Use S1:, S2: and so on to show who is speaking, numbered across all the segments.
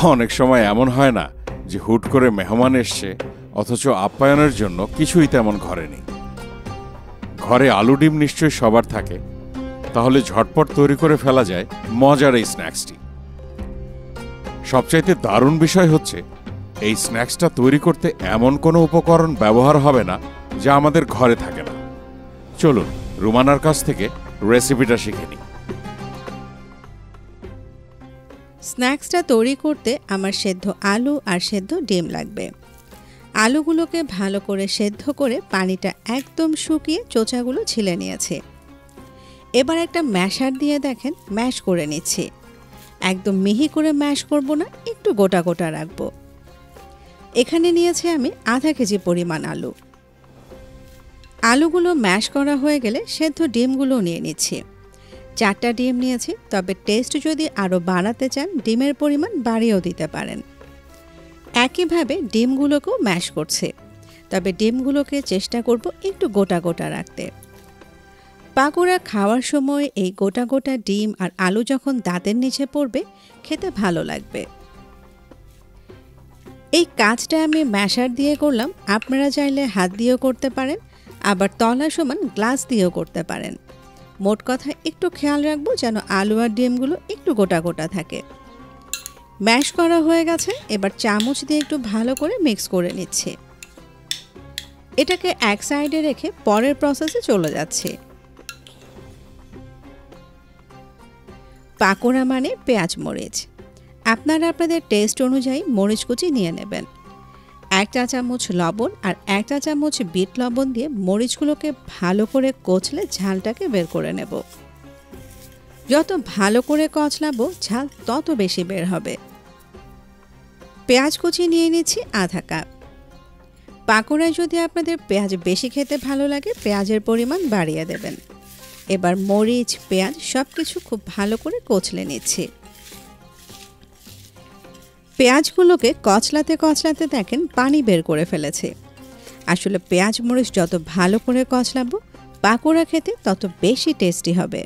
S1: অনেক সময় এমন হয় না যে হুট করে মেহমান এসছে অথচ আপ্যায়নের জন্য কিছুই তেমন ঘরে নেই। ঘরে আলু ডিম নিশ্চয়ই সবার থাকে, তাহলে ঝটপট তৈরি করে ফেলা যায় মজার এই স্ন্যাক্সটি। সবচাইতে দারুণ বিষয় হচ্ছে এই স্ন্যাক্সটা তৈরি করতে এমন কোনো উপকরণ ব্যবহার হবে না যা আমাদের ঘরে থাকে না। চলুন রুমানার কাছ থেকে রেসিপিটা শিখে নিই।
S2: স্ন্যাক্সটা তৈরি করতে আমার সেদ্ধ আলু আর সেদ্ধ ডিম লাগবে। আলুগুলোকে ভালো করে সেদ্ধ করে পানিটা একদম শুকিয়ে চোচাগুলো ছিলে নিয়েছে। এবার একটা ম্যাশার দিয়ে দেখেন ম্যাশ করে নিচ্ছি। একদম মিহি করে ম্যাশ করব না, একটু গোটা গোটা রাখবো। এখানে নিয়েছি আমি আধা কেজি পরিমাণ আলু। আলুগুলো ম্যাশ করা হয়ে গেলে সেদ্ধ ডিমগুলো নিয়ে নিচ্ছি। 4টা ডিম নিয়েছি, তবে টেস্ট যদি আরও বাড়াতে চান ডিমের পরিমাণ বাড়িয়েও দিতে পারেন। একইভাবে ডিমগুলোকেও ম্যাশ করছে, তবে ডিমগুলোকে চেষ্টা করব একটু গোটা গোটা রাখতে। পাকোড়া খাওয়ার সময় এই গোটা গোটা ডিম আর আলু যখন দাঁতের নিচে পড়বে খেতে ভালো লাগবে। এই কাজটা আমি ম্যাশার দিয়ে করলাম, আপনারা চাইলে হাত দিয়েও করতে পারেন, আবার তলা সমান গ্লাস দিয়েও করতে পারেন। মোট কথা একটু খেয়াল রাখবো যেন আলু আর ডিমগুলো একটু গোটা গোটা থাকে। ম্যাশ করা হয়ে গেছে, এবার চামচ দিয়ে একটু ভালো করে মিক্স করে নিচ্ছে। এটাকে এক সাইডে রেখে পরের প্রসেসে চলে যাচ্ছে। পাকোড়া মানে পেঁয়াজ মরিচ। আপনারা আপনাদের টেস্ট অনুযায়ী মরিচ কুচি নিয়ে নেবেন। 1 চা চামচ লবণ আর 1 চা চামচ বিট লবণ দিয়ে মরিচগুলোকে ভালো করে কচলে ঝালটাকে বের করে নেব। যত ভালো করে কচলাবো ঝাল তত বেশি বের হবে। পেঁয়াজ কুচি নিয়ে নিচ্ছি আধা কাপ। পাকোড়ায় যদি আপনাদের পেঁয়াজ বেশি খেতে ভালো লাগে পেঁয়াজের পরিমাণ বাড়িয়ে দেবেন। এবার মরিচ পেঁয়াজ সব কিছু খুব ভালো করে কচলে নিচ্ছি। পেঁয়াজগুলোকে কচলাতে কচলাতে দেখেন পানি বের করে ফেলেছে। আসলে পেঁয়াজ মরিচ যত ভালো করে কচলাবো পাকোড়া খেতে তত বেশি টেস্টি হবে।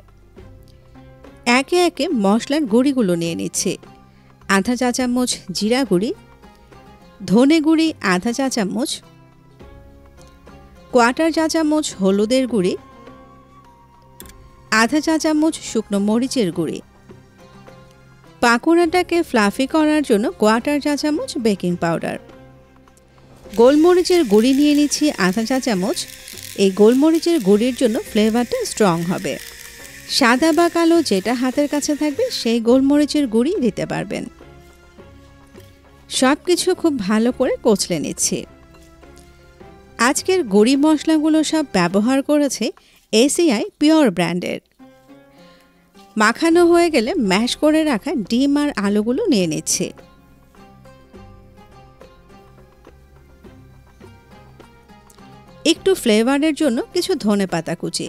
S2: একে একে মশলার গুঁড়িগুলো নিয়ে নিচ্ছি। আধা চা চামচ জিরা গুঁড়ি, ধনে গুঁড়ি আধা চা চামচ, 1/4 চা চামচ হলুদের গুঁড়ি, আধা চা চামচ শুকনো মরিচের গুঁড়ি। পাকোড়াটাকে ফ্লাফি করার জন্য 1/4 চা চামচ বেকিং পাউডার। গোলমরিচের গুঁড়ি নিয়ে নিচ্ছি আধা চা চামচ। এই গোলমরিচের গুঁড়ির জন্য ফ্লেভারটা স্ট্রং হবে। সাদা বা কালো যেটা হাতের কাছে থাকবে সেই গোলমরিচের গুঁড়ি দিতে পারবেন। সব কিছু খুব ভালো করে কচলে নিচ্ছি। আজকের গুঁড়ি মশলাগুলো সব ব্যবহার করেছে এসিআই পিওর ব্র্যান্ডের। মাখানো হয়ে গেলে ম্যাশ করে রাখা ডিম আর আলুগুলো নিয়ে নিচ্ছি। একটু ফ্লেভারের জন্য কিছু ধনেপাতা কুচি।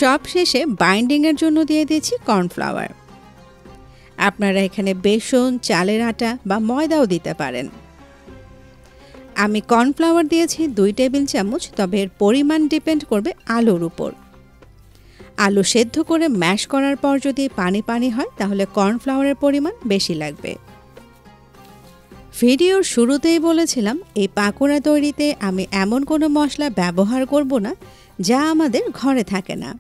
S2: সব শেষে বাইন্ডিংয়ের জন্য দিয়ে দিচ্ছি কর্নফ্লাওয়ার। আপনারা এখানে বেসন, চালের আটা বা ময়দাও দিতে পারেন। আমি কর্নফ্লাওয়ার দিয়েছি 2 টেবিল চামচ, তবে এর পরিমাণ ডিপেন্ড করবে আলুর উপর। আলু সেদ্ধ করে ম্যাশ করার পর যদি পানি পানি হয় তাহলে কর্নফ্লাওয়ারের পরিমাণ বেশি লাগবে। ভিডিওর শুরুতেই বলেছিলাম এই পাকোড়া তৈরিতে আমি এমন কোনো মশলা ব্যবহার করব না যা আমাদের ঘরে থাকে না।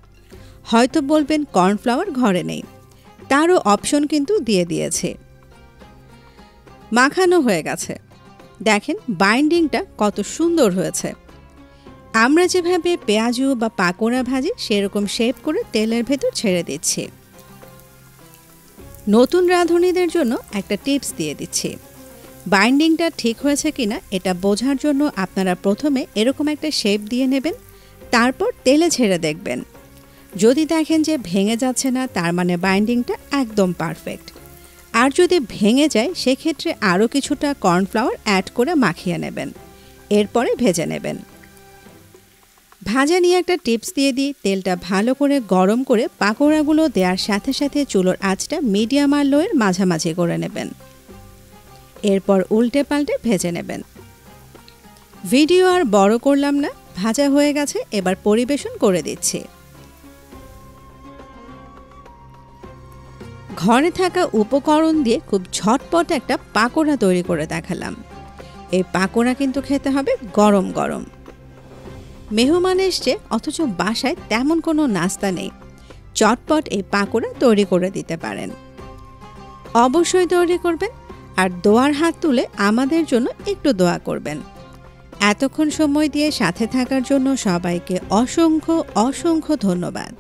S2: হয়তো বলবেন কর্নফ্লাওয়ার ঘরে নেই, তারও অপশন কিন্তু দিয়ে দিয়েছে। মাখানো হয়ে গেছে, দেখেন বাইন্ডিংটা কত সুন্দর হয়েছে। আমরা যেভাবে পেঁয়াজু বা পাকোড়া ভাজি সেরকম শেপ করে তেলের ভেতর ছেড়ে দিচ্ছি। নতুন রাঁধুনিদের জন্য একটা টিপস দিয়ে দিচ্ছি। বাইন্ডিংটা ঠিক হয়েছে কিনা এটা বোঝার জন্য আপনারা প্রথমে এরকম একটা শেপ দিয়ে নেবেন, তারপর তেলে ছেড়ে দেখবেন। যদি দেখেন যে ভেঙে যাচ্ছে না তার মানে বাইন্ডিংটা একদম পারফেক্ট। আর যদি ভেঙে যায় সেক্ষেত্রে আরও কিছুটা কর্নফ্লাওয়ার অ্যাড করে মাখিয়ে নেবেন, এরপরে ভেজে নেবেন। ভাজা নিয়ে একটা টিপস দিয়ে দিই, তেলটা ভালো করে গরম করে পাকোড়াগুলো দেওয়ার সাথে সাথে চুলোর আঁচটা মিডিয়াম আর লোয়ের মাঝামাঝি করে নেবেন। এরপর উল্টে পাল্টে ভেজে নেবেন। ভিডিও আর বড় করলাম না, ভাজা হয়ে গেছে, এবার পরিবেশন করে দিচ্ছি। ঘরে থাকা উপকরণ দিয়ে খুব ঝটপট একটা পাকোড়া তৈরি করে দেখালাম। এই পাকোড়া কিন্তু খেতে হবে গরম গরম। মেহমান এসছে অথচ বাসায় তেমন কোনো নাস্তা নেই, চটপট এই পাকোড়া তৈরি করে দিতে পারেন। অবশ্যই তৈরি করবেন আর দোয়ার হাত তুলে আমাদের জন্য একটু দোয়া করবেন। এতক্ষণ সময় দিয়ে সাথে থাকার জন্য সবাইকে অসংখ্য অসংখ্য ধন্যবাদ।